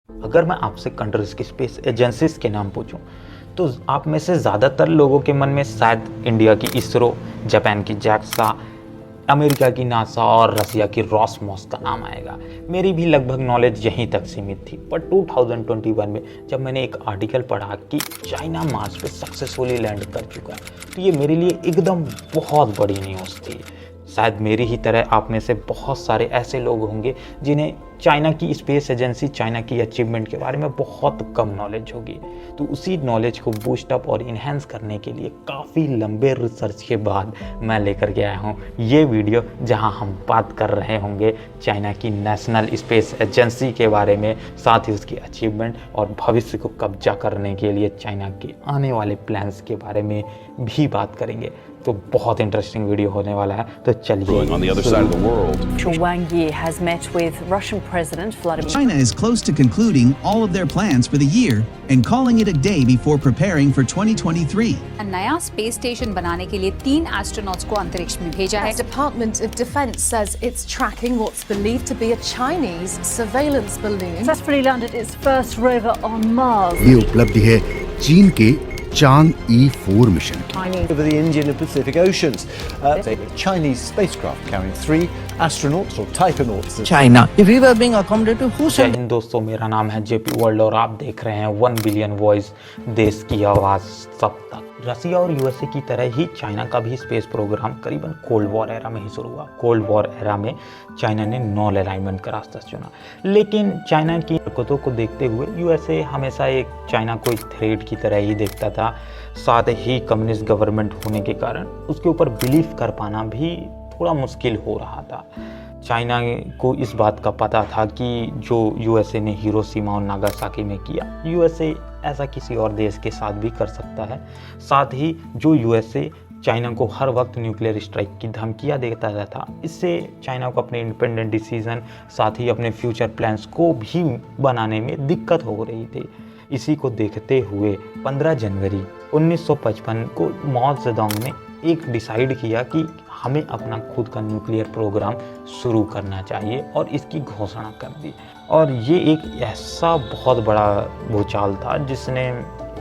अगर मैं आपसे कंट्रीज की स्पेस एजेंसीज के नाम पूछूं तो आप में से ज़्यादातर लोगों के मन में शायद इंडिया की इसरो, जापान की जैक्सा, अमेरिका की नासा और रसिया की रॉसमॉस का नाम आएगा। मेरी भी लगभग नॉलेज यहीं तक सीमित थी, पर 2021 में जब मैंने एक आर्टिकल पढ़ा कि चाइना मार्स पे सक्सेसफुली लैंड कर चुका है, तो ये मेरे लिए एकदम बहुत बड़ी न्यूज़ थी। शायद मेरी ही तरह आप में से बहुत सारे ऐसे लोग होंगे जिन्हें चाइना की स्पेस एजेंसी, चाइना की अचीवमेंट के बारे में बहुत कम नॉलेज होगी। तो उसी नॉलेज को बूस्ट अप और इन्हेंस करने के लिए काफ़ी लंबे रिसर्च के बाद मैं लेकर के आया हूँ ये वीडियो, जहाँ हम बात कर रहे होंगे चाइना की नेशनल स्पेस एजेंसी के बारे में, साथ ही उसकी अचीवमेंट और भविष्य को कब्जा करने के लिए चाइना के आने वाले प्लान्स के बारे में भी बात करेंगे। तो बहुत इंटरेस्टिंग वीडियो होने वाला है, तो चलिए। On the other side of the world. Wang Yi has met with Russian President Vladimir. China is close to concluding all of their plans for the year and calling it a day before preparing for 2023. नया space station बनाने के लिए 3 astronauts को अंतरिक्ष में भेजा है। The Department of Defense says it's tracking what's believed to be a Chinese surveillance balloon. Successfully landed its first rover on Mars. ये उपलब्धि है चीन के चांद E4 मिशन की। Over the Indian and Pacific Oceans, a Chinese spacecraft carrying 3 astronauts or taikonauts. China. If we were being accommodated, who जय sent Hind दोस्तों, मेरा नाम है जेपी वर्ल्ड और आप देख रहे हैं 1 बिलियन वॉइस, देश की आवाज़ सब तक। रसिया और यूएसए की तरह ही चाइना का भी स्पेस प्रोग्राम करीबन कोल्ड वॉर एरा में ही शुरू हुआ। कोल्ड वॉर एरा में चाइना ने नॉन अलाइनमेंट का रास्ता चुना, लेकिन चाइना की हरकतों को देखते हुए यूएसए हमेशा एक चाइना को एक थ्रेट की तरह ही देखता था। साथ ही कम्युनिस्ट गवर्नमेंट होने के कारण उसके ऊपर बिलीव कर पाना भी थोड़ा मुश्किल हो रहा था। चाइना को इस बात का पता था कि जो यूएसए ने हिरोशिमा और नागासाकी में किया, यूएसए ऐसा किसी और देश के साथ भी कर सकता है। साथ ही जो यूएसए चाइना को हर वक्त न्यूक्लियर स्ट्राइक की धमकियाँ देता रहता था, इससे चाइना को अपने इंडिपेंडेंट डिसीजन, साथ ही अपने फ्यूचर प्लान्स को भी बनाने में दिक्कत हो रही थी। इसी को देखते हुए 15 जनवरी 1955 को माओ जेडोंग ने एक डिसाइड किया कि हमें अपना खुद का न्यूक्लियर प्रोग्राम शुरू करना चाहिए और इसकी घोषणा कर दी। और ये एक ऐसा बहुत बड़ा भूचाल था जिसने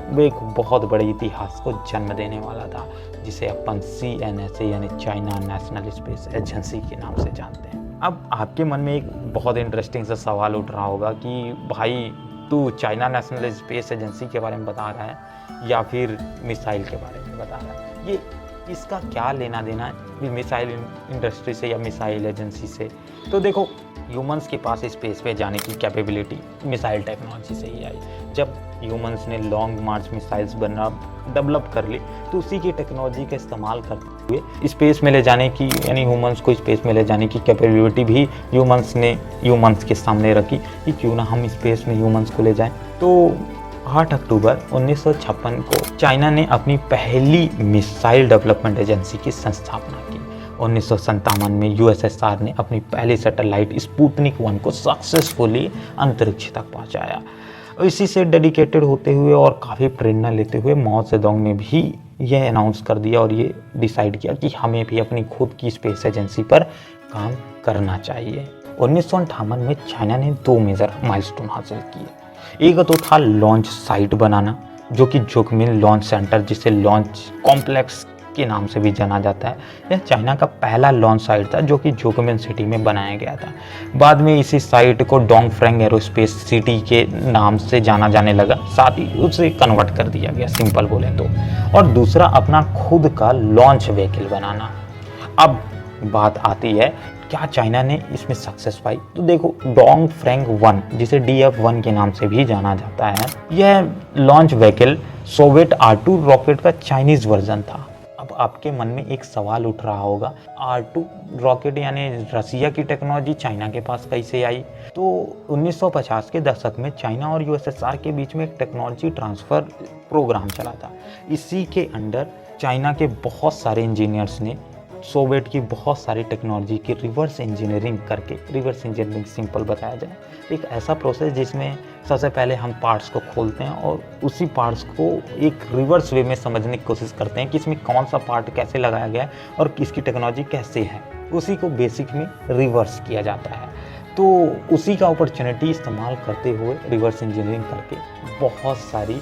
वो एक बहुत बड़े इतिहास को जन्म देने वाला था, जिसे अपन CNSA यानी चाइना नेशनल स्पेस एजेंसी के नाम से जानते हैं। अब आपके मन में एक बहुत इंटरेस्टिंग सा सवाल उठ रहा होगा कि भाई तू चाइना नेशनल स्पेस एजेंसी के बारे में बता रहा है या फिर मिसाइल के बारे में बता रहा है, ये इसका क्या लेना देना है मिसाइल इंडस्ट्री से या मिसाइल एजेंसी से? तो देखो, ह्यूमंस के पास स्पेस पे जाने की कैपेबिलिटी मिसाइल टेक्नोलॉजी से ही आई। जब ह्यूमंस ने लॉन्ग मार्च मिसाइल्स बनना डेवलप कर ली, तो उसी की टेक्नोलॉजी का इस्तेमाल करते हुए स्पेस में ले जाने की, यानी ह्यूमंस को स्पेस में ले जाने की कैपेबिलिटी भी ह्यूमंस ने ह्यूमंस के सामने रखी कि क्यों ना हम स्पेस में ह्यूमंस को ले जाएं। तो 8 अक्टूबर 1956 को चाइना ने अपनी पहली मिसाइल डेवलपमेंट एजेंसी की स्थापना की। 1957 में यूएसएसआर ने अपनी पहली सैटेलाइट स्पुतनिक 1 को सक्सेसफुली अंतरिक्ष तक पहुंचाया। इसी से डेडिकेटेड होते हुए और काफ़ी प्रेरणा लेते हुए माओ जेडोंग ने भी यह अनाउंस कर दिया और ये डिसाइड किया कि हमें भी अपनी खुद की स्पेस एजेंसी पर काम करना चाहिए। 1958 में चाइना ने 2 मेजर माइलस्टोन हासिल किए। एक तो था लॉन्च साइट बनाना, जो कि जोगमिन लॉन्च सेंटर, जिसे लॉन्च कॉम्प्लेक्स के नाम से भी जाना जाता है। यह चाइना का पहला लॉन्च साइट था जो कि जोगमिन सिटी में बनाया गया था। बाद में इसी साइट को डोंगफ्रेंग एरोस्पेस सिटी के नाम से जाना जाने लगा, साथ ही उसे कन्वर्ट कर दिया गया, सिंपल बोले तो। और दूसरा अपना खुद का लॉन्च व्हीकल बनाना। अब बात आती है, क्या चाइना ने इसमें सक्सेस पाई? तो देखो, डोंगफ्रेंग 1, जिसे DF-1 के नाम से भी जाना जाता है, यह launch vehicle Soviet R2 rocket का चाइनीज वर्जन था। अब आपके मन में एक सवाल उठ रहा होगा, R2 रॉकेट यानी रसिया की टेक्नोलॉजी चाइना के पास कैसे आई? तो 1950 के दशक में चाइना और यूएसएसआर के बीच में एक टेक्नोलॉजी ट्रांसफ़र प्रोग्राम चला था। इसी के अंडर चाइना के बहुत सारे इंजीनियर्स ने सोवियत की बहुत सारी टेक्नोलॉजी की रिवर्स इंजीनियरिंग करके, रिवर्स इंजीनियरिंग सिंपल बताया जाए, एक ऐसा प्रोसेस जिसमें सबसे पहले हम पार्ट्स को खोलते हैं और उसी पार्ट्स को एक रिवर्स वे में समझने की कोशिश करते हैं कि इसमें कौन सा पार्ट कैसे लगाया गया है और किसकी टेक्नोलॉजी कैसे है। उसी को बेसिक में रिवर्स किया जाता है। तो उसी का अपॉर्चुनिटी इस्तेमाल करते हुए रिवर्स इंजीनियरिंग करके बहुत सारी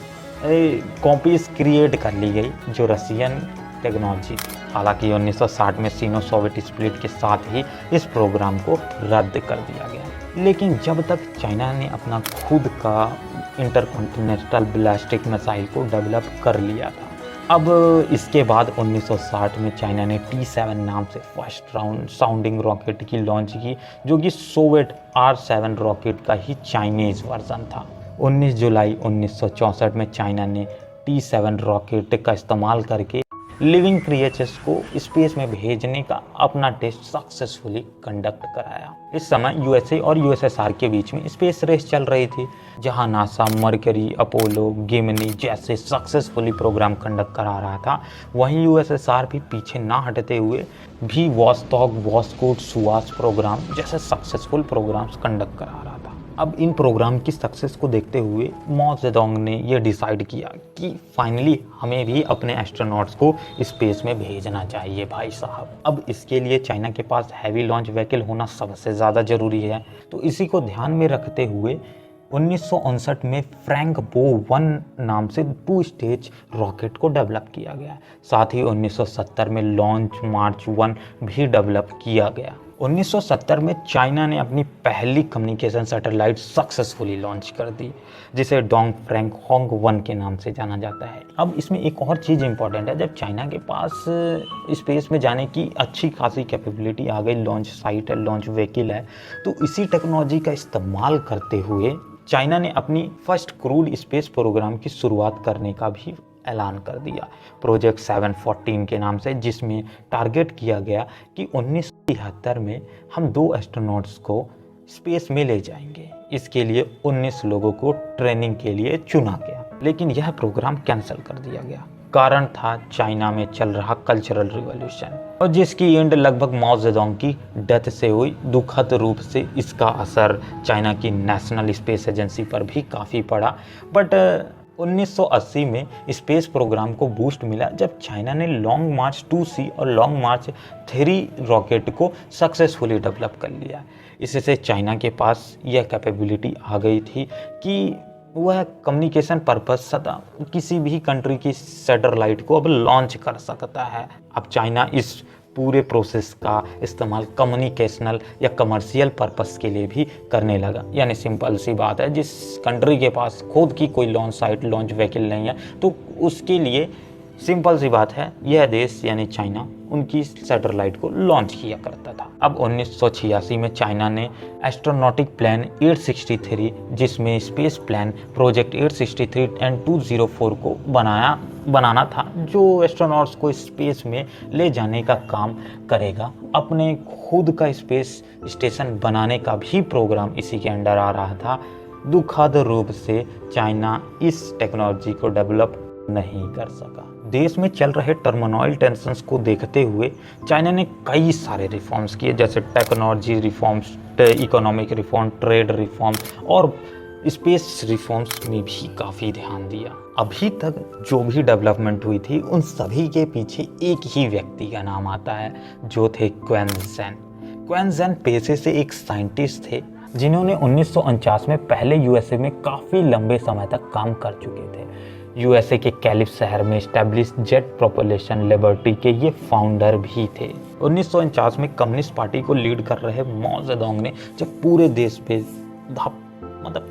कॉपीज क्रिएट कर ली गई जो रशियन टेक्नोलॉजी। हालांकि 1960 में सीनो सोवियत स्प्लिट के साथ ही इस प्रोग्राम को रद्द कर दिया गया। लेकिन जब तक चाइना ने अपना खुद का इंटरकॉन्टिनेंटल बैलिस्टिक मिसाइल को डेवलप कर लिया था, अब इसके बाद 1960 में चाइना ने T7 नाम से फर्स्ट राउंड साउंडिंग रॉकेट की लॉन्च की, जो कि सोवियत R7 रॉकेट का ही चाइनीज़ वर्जन था। 19 जुलाई 1964 में चाइना ने T7 रॉकेट का इस्तेमाल करके लिविंग क्रिएचर्स को स्पेस में भेजने का अपना टेस्ट सक्सेसफुली कंडक्ट कराया। इस समय यूएसए और यूएसएसआर के बीच में स्पेस रेस चल रही थी, जहां नासा मरकरी, अपोलो, गेमिनी जैसे सक्सेसफुली प्रोग्राम कंडक्ट करा रहा था, वहीं यूएसएसआर भी पीछे ना हटते हुए भी वॉस्टॉक, वॉस्कोट, सुवास प्रोग्राम जैसे सक्सेसफुल प्रोग्राम्स कंडक्ट करा रहा था। अब इन प्रोग्राम की सक्सेस को देखते हुए माओ जेडोंग ने यह डिसाइड किया कि फाइनली हमें भी अपने एस्ट्रोनॉट्स को स्पेस में भेजना चाहिए भाई साहब। अब इसके लिए चाइना के पास हैवी लॉन्च व्हीकल होना सबसे ज़्यादा ज़रूरी है। तो इसी को ध्यान में रखते हुए 1959 में फ्रैंक बो 1 नाम से 2 स्टेज रॉकेट को डेवलप किया गया। साथ ही 1970 में लॉन्च मार्च 1 भी डेवलप किया गया। 1970 में चाइना ने अपनी पहली कम्युनिकेशन सैटेलाइट सक्सेसफुली लॉन्च कर दी, जिसे डोंग फ्रैंक होंग 1 के नाम से जाना जाता है। अब इसमें एक और चीज़ इंपॉर्टेंट है, जब चाइना के पास स्पेस में जाने की अच्छी खासी कैपेबिलिटी आ गई, लॉन्च साइट है, लॉन्च व्हीकल है, तो इसी टेक्नोलॉजी का इस्तेमाल करते हुए चाइना ने अपनी फर्स्ट क्रूड स्पेस प्रोग्राम की शुरुआत करने का भी ऐलान कर दिया, प्रोजेक्ट 714 के नाम से, जिसमें टारगेट किया गया कि 1973 में हम 2 एस्ट्रोनॉट्स को स्पेस में ले जाएंगे। इसके लिए 19 लोगों को ट्रेनिंग के लिए चुना गया, लेकिन यह प्रोग्राम कैंसिल कर दिया गया। कारण था चाइना में चल रहा कल्चरल रिवॉल्यूशन, और जिसकी एंड लगभग माओ जेडोंग की डेथ से हुई। दुखद रूप से इसका असर चाइना की नेशनल स्पेस एजेंसी पर भी काफ़ी पड़ा। बट 1980 में स्पेस प्रोग्राम को बूस्ट मिला जब चाइना ने लॉन्ग मार्च 2C और लॉन्ग मार्च 3 रॉकेट को सक्सेसफुली डेवलप कर लिया। इससे चाइना के पास यह कैपेबिलिटी आ गई थी कि वह कम्युनिकेशन पर्पस सदा किसी भी कंट्री की सैटेलाइट को अब लॉन्च कर सकता है। अब चाइना इस पूरे प्रोसेस का इस्तेमाल कम्युनिकेशनल या कमर्शियल पर्पस के लिए भी करने लगा। यानी सिंपल सी बात है, जिस कंट्री के पास खुद की कोई लॉन्च साइट, लॉन्च व्हीकल नहीं है, तो उसके लिए सिंपल सी बात है, यह देश यानी चाइना उनकी सैटेलाइट को लॉन्च किया करता था। अब 1986 में चाइना ने एस्ट्रोनॉटिक प्लान 863, जिसमें स्पेस प्लान प्रोजेक्ट 863 एंड 204 को बनाना था, जो एस्ट्रोनॉट्स को स्पेस में ले जाने का काम करेगा। अपने खुद का स्पेस स्टेशन बनाने का भी प्रोग्राम इसी के अंडर आ रहा था। दुखद रूप से चाइना इस टेक्नोलॉजी को डेवलप नहीं कर सका। देश में चल रहे टर्मोनॉइल टेंशन्स को देखते हुए चाइना ने कई सारे रिफॉर्म्स किए, जैसे technology reforms, economic reform, trade reforms और स्पेस रिफॉर्म्स में भी काफ़ी ध्यान दिया। अभी तक जो भी डेवलपमेंट हुई थी, उन सभी के पीछे एक ही व्यक्ति का नाम आता है, जो थे क्वेन ज़ेन। क्वेन ज़ेन पेशे से एक साइंटिस्ट थे, जिन्होंने 1949 में पहले यूएसए में काफ़ी लंबे समय तक काम कर चुके थे। यूएसए के कैलिफ शहर में स्टैब्लिश जेट प्रोपल्शन लेबोरेटरी के ये फाउंडर भी थे। 1949 में कम्युनिस्ट पार्टी को लीड कर रहे माओ जेडोंग ने जब पूरे देश पे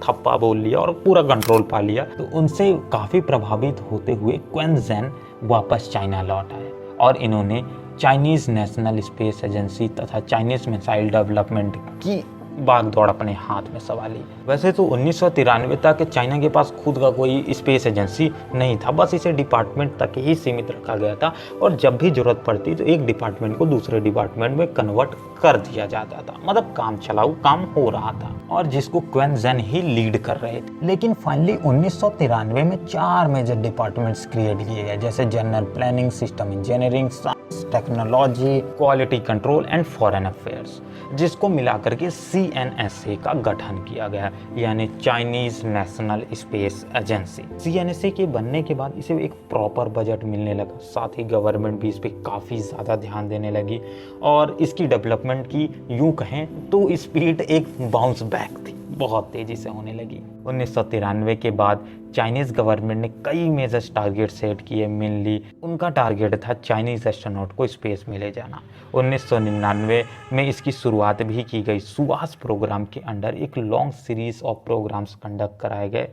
थप्पा बोल लिया और पूरा कंट्रोल पा लिया, तो उनसे काफ़ी प्रभावित होते हुए क्वेन ज़ेन वापस चाइना लौट आए और इन्होंने चाइनीज़ नेशनल स्पेस एजेंसी तथा चाइनीज़ मिसाइल डेवलपमेंट की बाग दौड़ अपने हाथ में संभाली। वैसे तो 1993 तक चाइना के पास खुद का कोई स्पेस एजेंसी नहीं था, बस इसे डिपार्टमेंट तक ही सीमित रखा गया था, और जब भी जरूरत पड़ती तो एक डिपार्टमेंट को दूसरे डिपार्टमेंट में कन्वर्ट कर दिया जाता था। मतलब काम चलाऊ काम हो रहा था, और जिसको क्वेन ज़ेन ही लीड कर रहे थे। लेकिन फाइनली 1993 में 4 मेजर डिपार्टमेंट्स क्रिएट किए गए, जैसे general planning, system engineering, science, technology, quality control and foreign affairs. जिसको मिलाकर के CNSA का गठन किया गया, यानी Chinese national space agency. CNSA के बनने के बाद इसे एक प्रॉपर बजट मिलने लगा, साथ ही गवर्नमेंट भी इस पे काफ़ी ज़्यादा ध्यान देने लगी और इसकी डेवलपमेंट की यूँ कहें तो स्पीड एक बाउंस बैक थी, बहुत तेज़ी से होने लगी। 1993 के बाद चाइनीज़ गवर्नमेंट ने कई मेजर टारगेट सेट किए। मेनली उनका टारगेट था चाइनीज़ एस्ट्रोनॉट को स्पेस में ले जाना। 1999 में इसकी शुरुआत भी की गई। सुभाष प्रोग्राम के अंडर एक long series of programs conduct कराए गए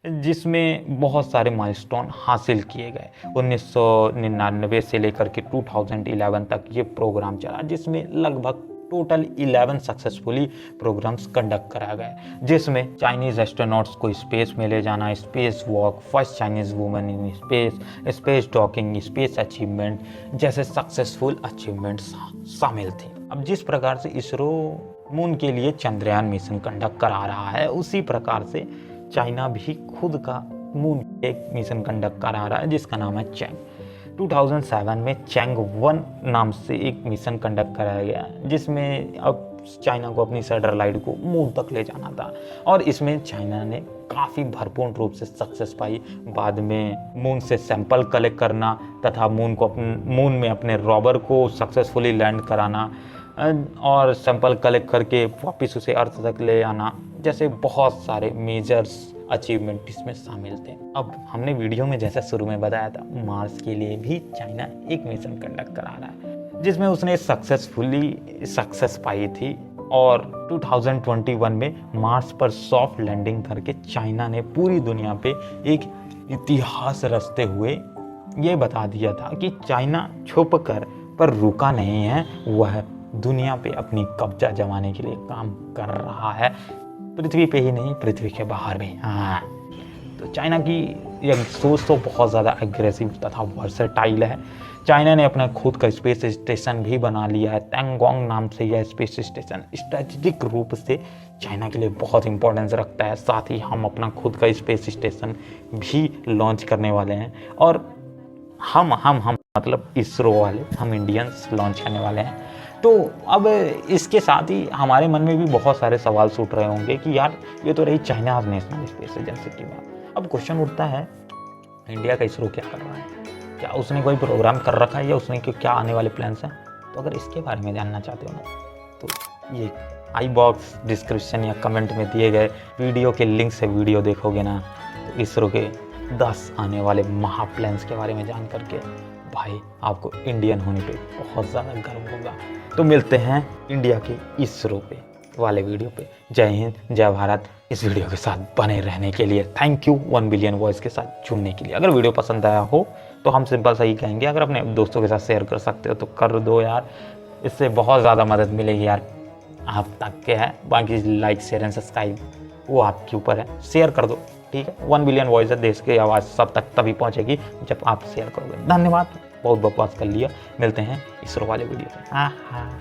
जिसमें बहुत सारे माइलस्टोन हासिल किए गए। 1999 से लेकर के 2011 तक ये प्रोग्राम चला, जिसमें लगभग टोटल 11 सक्सेसफुली प्रोग्राम्स कंडक्ट कराए गए, जिसमें चाइनीज एस्ट्रोनॉट्स को स्पेस में ले जाना, space walk, first Chinese women in space, space docking, space achievement जैसे सक्सेसफुल अचीवमेंट्स शामिल थे। अब जिस प्रकार से इसरो मून के लिए चंद्रयान मिशन कंडक्ट करा रहा है, उसी प्रकार से चाइना भी खुद का मून एक मिशन कंडक्ट करा रहा है जिसका नाम है चैंग। 2007 में चैंग 1 नाम से एक मिशन कंडक्ट कराया गया, जिसमें अब चाइना को अपनी सैटेलाइट को मून तक ले जाना था और इसमें चाइना ने काफ़ी भरपूर रूप से सक्सेस पाई। बाद में मून से सैंपल कलेक्ट करना तथा मून में अपने रोवर को सक्सेसफुली लैंड कराना और सैंपल कलेक्ट करके वापस उसे अर्थ तक ले आना जैसे बहुत सारे मेजर्स अचीवमेंट इसमें शामिल थे। अब हमने वीडियो में जैसा शुरू में बताया था, मार्स के लिए भी चाइना एक मिशन कंडक्ट करा रहा है जिसमें उसने सक्सेसफुली सक्सेस पाई थी और 2021 में मार्स पर सॉफ्ट लैंडिंग करके चाइना ने पूरी दुनिया पे एक इतिहास रचते हुए ये बता दिया था कि चाइना छुप कर पर रुका नहीं है, वह दुनिया पे अपनी कब्जा जमाने के लिए काम कर रहा है, पृथ्वी पे ही नहीं पृथ्वी के बाहर भी। हाँ, तो चाइना की यह सोच तो बहुत ज़्यादा एग्रेसिव तथा वर्सेटाइल है। चाइना ने अपना खुद का स्पेस स्टेशन भी बना लिया है। तैंगोंग नाम से यह स्पेस स्टेशन स्ट्रेटेजिक रूप से चाइना के लिए बहुत इंपॉर्टेंस रखता है। साथ ही हम अपना खुद का स्पेस स्टेशन भी लॉन्च करने वाले हैं और हम मतलब इसरो वाले, हम इंडियंस लॉन्च करने वाले हैं। तो अब इसके साथ ही हमारे मन में भी बहुत सारे सवाल उठ रहे होंगे कि यार ये तो रही चाइना नेशनल स्पेस एजेंसी की बात। अब क्वेश्चन उठता है, इंडिया का इसरो क्या कर रहा है? क्या उसने कोई प्रोग्राम कर रखा है या उसने क्या आने वाले प्लान्स हैं? तो अगर इसके बारे में जानना चाहते हो ना तो ये आई बॉक्स डिस्क्रिप्शन या कमेंट में दिए गए वीडियो के लिंक से वीडियो देखोगे ना तो इसरो के 10 आने वाले महा प्लान्स के बारे में जान करके भाई आपको इंडियन होने पे बहुत ज़्यादा गर्व होगा। तो मिलते हैं इंडिया के इसरो पे वाले वीडियो पे। जय हिंद, जय भारत। इस वीडियो के साथ बने रहने के लिए थैंक यू। 1 बिलियन वॉइस के साथ जुड़ने के लिए। अगर वीडियो पसंद आया हो तो हम सिंपल सा ही कहेंगे, अगर अपने दोस्तों के साथ शेयर कर सकते हो तो कर दो यार, इससे बहुत ज़्यादा मदद मिलेगी यार। आप तक के है, बाकी लाइक शेयर एंड सब्सक्राइब वो आपके ऊपर है, शेयर कर दो, ठीक है। 1 बिलियन वॉइस है, देश की आवाज़ सब तक तभी पहुंचेगी जब आप शेयर करोगे। धन्यवाद, बहुत बकवास कर लिया। मिलते हैं इसरो वाले वीडियो में।